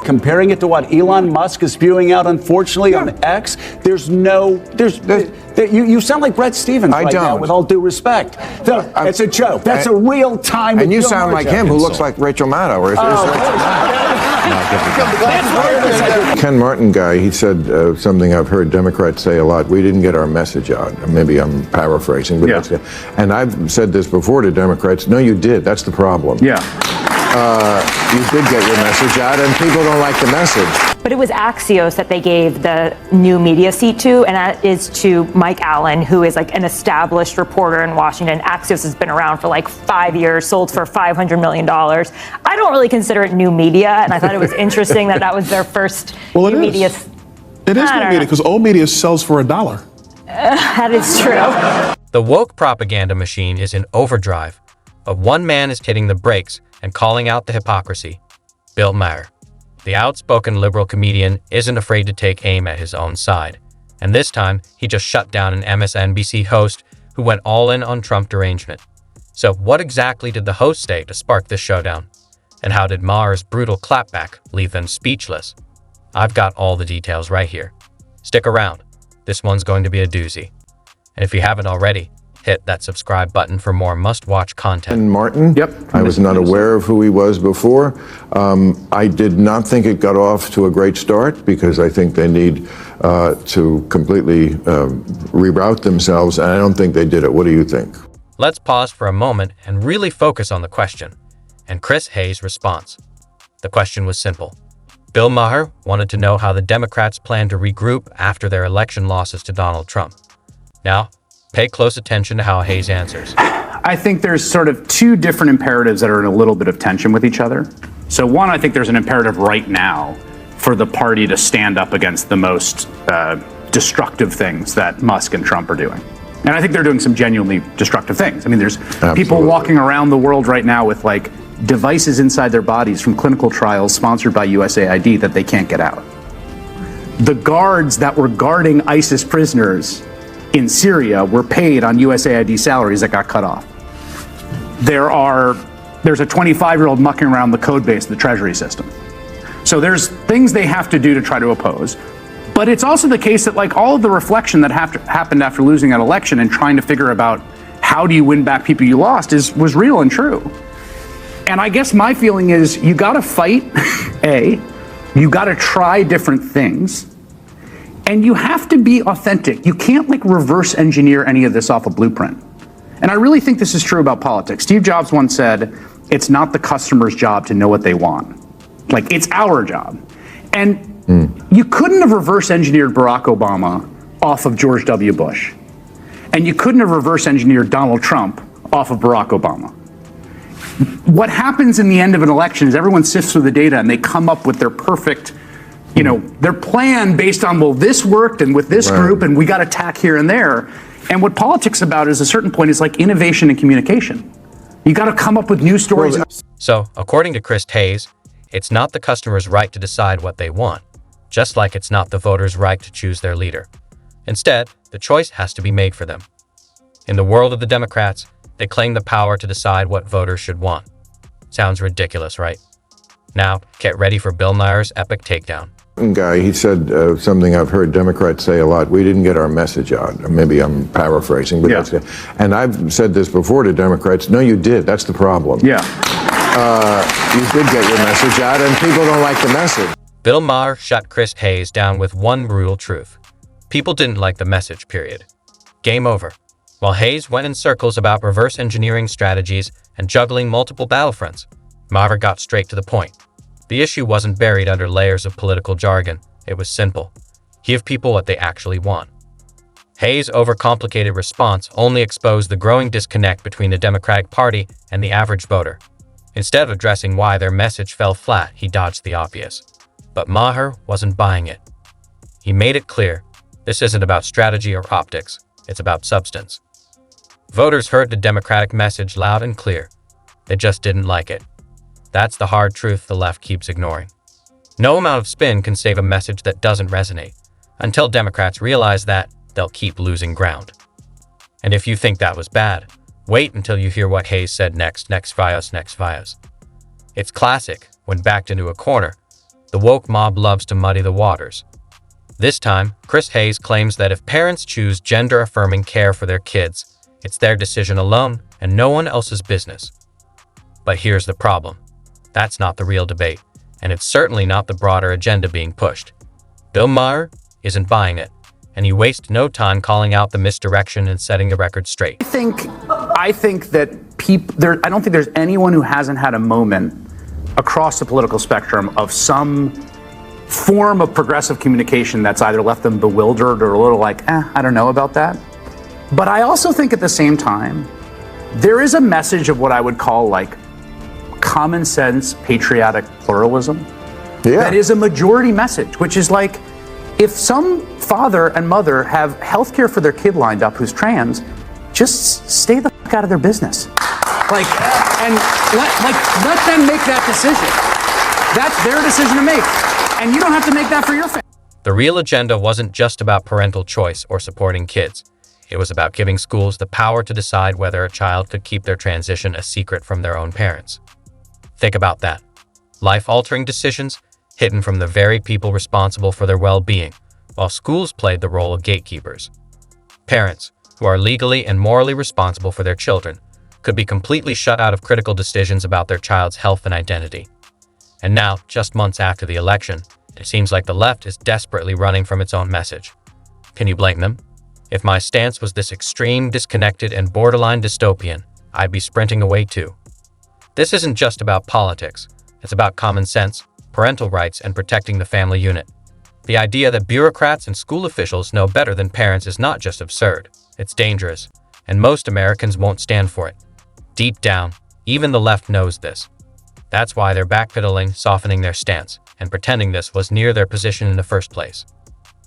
comparing it to what Elon Musk is spewing out, unfortunately, on X, you sound like Brett Stevens now, with all due respect. It's a joke. That's a real time. And you sound like him, who looks like Rachel Maddow. Or Ken Martin guy, he said something I've heard Democrats say a lot. We didn't get our message out. Maybe I'm paraphrasing, but and I've said this before to Democrats. No, you did. That's the problem. Yeah. You did get your message out, and people don't like the message. But it was Axios that they gave the new media seat to, and that is to Mike Allen, who is like an established reporter in Washington. Axios has been around for like 5 years, sold for $500 million. I don't really consider it new media, and I thought it was interesting that was their first new media. It is new media, because old media sells for $1. That is true. The woke propaganda machine is in overdrive, but one man is hitting the brakes and calling out the hypocrisy: Bill Maher. The outspoken liberal comedian isn't afraid to take aim at his own side, and this time he just shut down an MSNBC host who went all in on Trump derangement. So what exactly did the host say to spark this showdown? And how did Maher's brutal clapback leave them speechless? I've got all the details right here. Stick around. This one's going to be a doozy. And if you haven't already, hit that subscribe button for more must-watch content. And Martin? Yep. I was not aware of who he was before. I did not think it got off to a great start, because I think they need to completely reroute themselves, and I don't think they did it. What do you think? Let's pause for a moment and really focus on the question, and Chris Hayes' response. The question was simple. Bill Maher wanted to know how the Democrats plan to regroup after their election losses to Donald Trump. Now, pay close attention to how Hayes answers. I think there's sort of two different imperatives that are in a little bit of tension with each other. So one, I think there's an imperative right now for the party to stand up against the most destructive things that Musk and Trump are doing. And I think they're doing some genuinely destructive things. I mean, there's people walking around the world right now with like devices inside their bodies from clinical trials sponsored by USAID that they can't get out. The guards that were guarding ISIS prisoners in Syria were paid on USAID salaries that got cut off. There's a 25-year-old mucking around the code base of the Treasury system. So there's things they have to do to try to oppose. But it's also the case that like all of the reflection that happened after losing that election and trying to figure about how do you win back people you lost was real and true. And I guess my feeling is you got to fight, you got to try different things, and you have to be authentic. You can't like reverse engineer any of this off a blueprint. And I really think this is true about politics. Steve Jobs once said, it's not the customer's job to know what they want. Like, it's our job. And you couldn't have reverse engineered Barack Obama off of George W. Bush. And you couldn't have reverse engineered Donald Trump off of Barack Obama. What happens in the end of an election is everyone sifts through the data and they come up with their perfect, their plan based on, well, this worked and with this group and we got attack here and there. And what politics about is a certain point is like innovation and communication. You got to come up with new stories. So, according to Chris Hayes, it's not the customer's right to decide what they want, just like it's not the voter's right to choose their leader. Instead, the choice has to be made for them. In the world of the Democrats, they claim the power to decide what voters should want. Sounds ridiculous, right? Now, get ready for Bill Maher's epic takedown. Guy, he said something I've heard Democrats say a lot. We didn't get our message out. Maybe I'm paraphrasing, but that's it. And I've said this before to Democrats. No, you did. That's the problem. Yeah. You did get your message out, and people don't like the message. Bill Maher shut Chris Hayes down with one brutal truth. People didn't like the message, period. Game over. While Hayes went in circles about reverse engineering strategies and juggling multiple battlefronts, Maher got straight to the point. The issue wasn't buried under layers of political jargon. It was simple. Give people what they actually want. Hayes' overcomplicated response only exposed the growing disconnect between the Democratic Party and the average voter. Instead of addressing why their message fell flat, he dodged the obvious. But Maher wasn't buying it. He made it clear, this isn't about strategy or optics, it's about substance. Voters heard the Democratic message loud and clear. They just didn't like it. That's the hard truth the left keeps ignoring. No amount of spin can save a message that doesn't resonate. Until Democrats realize that, they'll keep losing ground. And if you think that was bad, wait until you hear what Hayes said next. It's classic. When backed into a corner, the woke mob loves to muddy the waters. This time, Chris Hayes claims that if parents choose gender-affirming care for their kids, it's their decision alone and no one else's business. But here's the problem. That's not the real debate, and it's certainly not the broader agenda being pushed. Bill Maher isn't buying it, and he wastes no time calling out the misdirection and setting the record straight. I think that I don't think there's anyone who hasn't had a moment across the political spectrum of some form of progressive communication that's either left them bewildered or a little like, I don't know about that. But I also think at the same time, there is a message of what I would call like common sense patriotic pluralism. Yeah. That is a majority message, which is like, if some father and mother have health care for their kid lined up who's trans, just stay the fuck out of their business. Like, and let them make that decision. That's their decision to make. And you don't have to make that for your family. The real agenda wasn't just about parental choice or supporting kids. It was about giving schools the power to decide whether a child could keep their transition a secret from their own parents. Think about that. Life-altering decisions hidden from the very people responsible for their well-being, while schools played the role of gatekeepers. Parents, who are legally and morally responsible for their children, could be completely shut out of critical decisions about their child's health and identity. And now, just months after the election, it seems like the left is desperately running from its own message. Can you blame them? If my stance was this extreme, disconnected, and borderline dystopian, I'd be sprinting away too. This isn't just about politics. It's about common sense, parental rights, and protecting the family unit. The idea that bureaucrats and school officials know better than parents is not just absurd, it's dangerous, and most Americans won't stand for it. Deep down, even the left knows this. That's why they're backpedaling, softening their stance, and pretending this was near their position in the first place.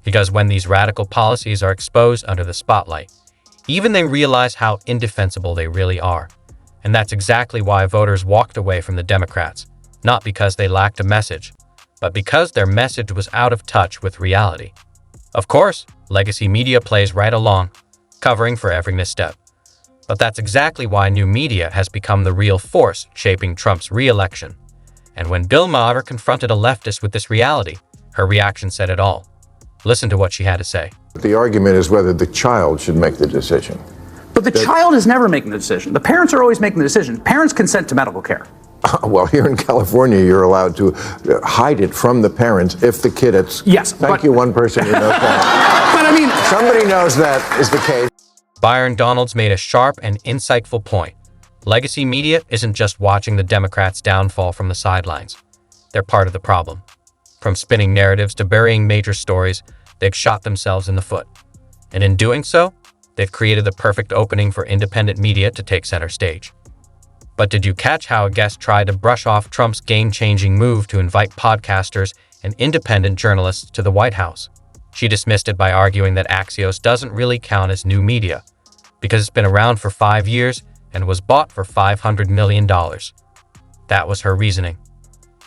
Because when these radical policies are exposed under the spotlight, even they realize how indefensible they really are. And that's exactly why voters walked away from the Democrats, not because they lacked a message, but because their message was out of touch with reality. Of course, legacy media plays right along, covering for every misstep. But that's exactly why new media has become the real force shaping Trump's re-election. And when Bill Maher confronted a leftist with this reality, her reaction said it all. Listen to what she had to say. The argument is whether the child should make the decision. But the child is never making the decision. The parents are always making the decision. Parents consent to medical care. Well, here in California, you're allowed to hide it from the parents if the kid is. Yes. Thank you, one person who knows that. But I mean, somebody knows that is the case. Byron Donalds made a sharp and insightful point. Legacy media isn't just watching the Democrats' downfall from the sidelines. They're part of the problem. From spinning narratives to burying major stories, they've shot themselves in the foot. And in doing so, they've created the perfect opening for independent media to take center stage. But did you catch how a guest tried to brush off Trump's game-changing move to invite podcasters and independent journalists to the White House? She dismissed it by arguing that Axios doesn't really count as new media, because it's been around for 5 years and was bought for $500 million. That was her reasoning.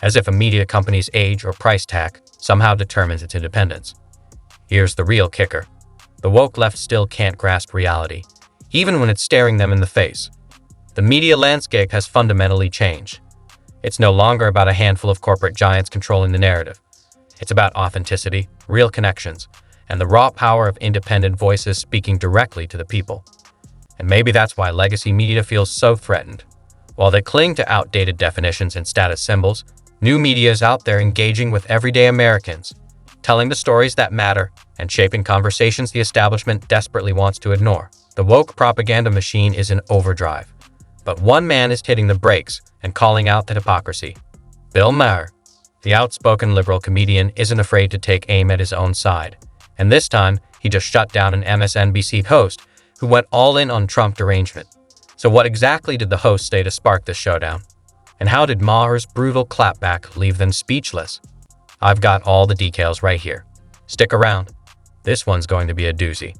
As if a media company's age or price tag somehow determines its independence. Here's the real kicker. The woke left still can't grasp reality, even when it's staring them in the face. The media landscape has fundamentally changed. It's no longer about a handful of corporate giants controlling the narrative. It's about authenticity, real connections, and the raw power of independent voices speaking directly to the people. And maybe that's why legacy media feels so threatened. While they cling to outdated definitions and status symbols, new media is out there engaging with everyday Americans, telling the stories that matter and shaping conversations the establishment desperately wants to ignore. The woke propaganda machine is in overdrive. But one man is hitting the brakes and calling out the hypocrisy. Bill Maher, the outspoken liberal comedian, isn't afraid to take aim at his own side. And this time, he just shut down an MSNBC host who went all in on Trump derangement. So what exactly did the host say to spark this showdown? And how did Maher's brutal clapback leave them speechless? I've got all the details right here. Stick around. This one's going to be a doozy.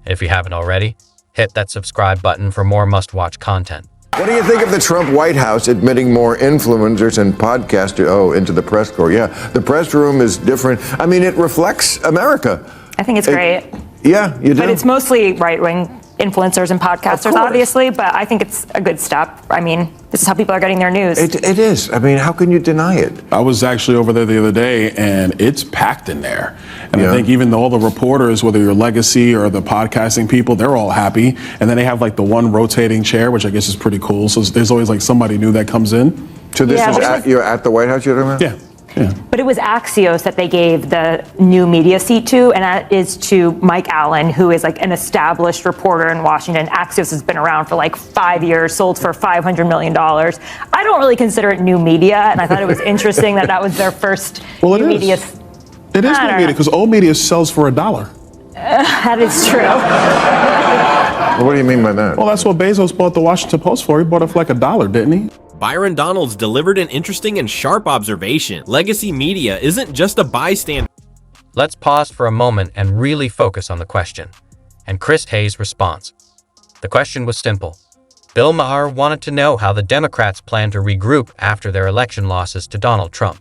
And if you haven't already, hit that subscribe button for more must-watch content. What do you think of the Trump White House admitting more influencers and podcasters into the press corps? Yeah, the press room is different. I mean, it reflects America. I think it's great. Yeah, you do? But it's mostly right-wing influencers and podcasters, obviously, but I think it's a good step. I mean, this is how people are getting their news. It is. I mean, how can you deny it? I was actually over there the other day, and it's packed in there. And I think even all the reporters, whether you're Legacy or the podcasting people, they're all happy. And then they have like the one rotating chair, which I guess is pretty cool. So there's always like somebody new that comes in. So this is you're at the White House, you're talking about? Yeah. Yeah. But it was Axios that they gave the new media seat to, and that is to Mike Allen, who is like an established reporter in Washington. Axios has been around for like 5 years, sold for $500 million. I don't really consider it new media, and I thought it was interesting that was their first Well, new media. It is new media because old media sells for $1. That is true. Well, what do you mean by that? Well, that's what Bezos bought the Washington Post for. He bought it for like $1, didn't he? Byron Donalds delivered an interesting and sharp observation. Legacy media isn't just a bystander. Let's pause for a moment and really focus on the question, and Chris Hayes' response. The question was simple. Bill Maher wanted to know how the Democrats plan to regroup after their election losses to Donald Trump.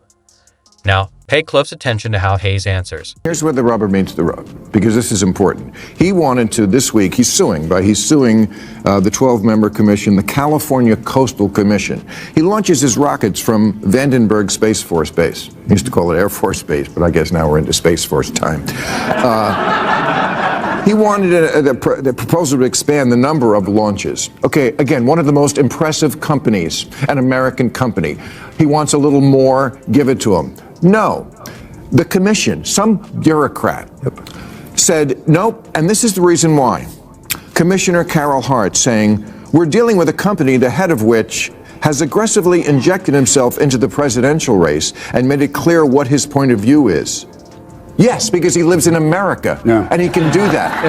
Now, pay close attention to how Hayes answers. Here's where the rubber meets the road, because this is important. He wanted to, this week, he's suing the 12-member commission, the California Coastal Commission. He launches his rockets from Vandenberg Space Force Base. He used to call it Air Force Base, but I guess now we're into Space Force time. He wanted the proposal to expand the number of launches. Okay, again, one of the most impressive companies, an American company. He wants a little more, give it to him. No. The commission, some bureaucrat, said nope, and this is the reason why. Commissioner Carol Hart saying, we're dealing with a company, the head of which has aggressively injected himself into the presidential race and made it clear what his point of view is. Yes, because he lives in America, and he can do that.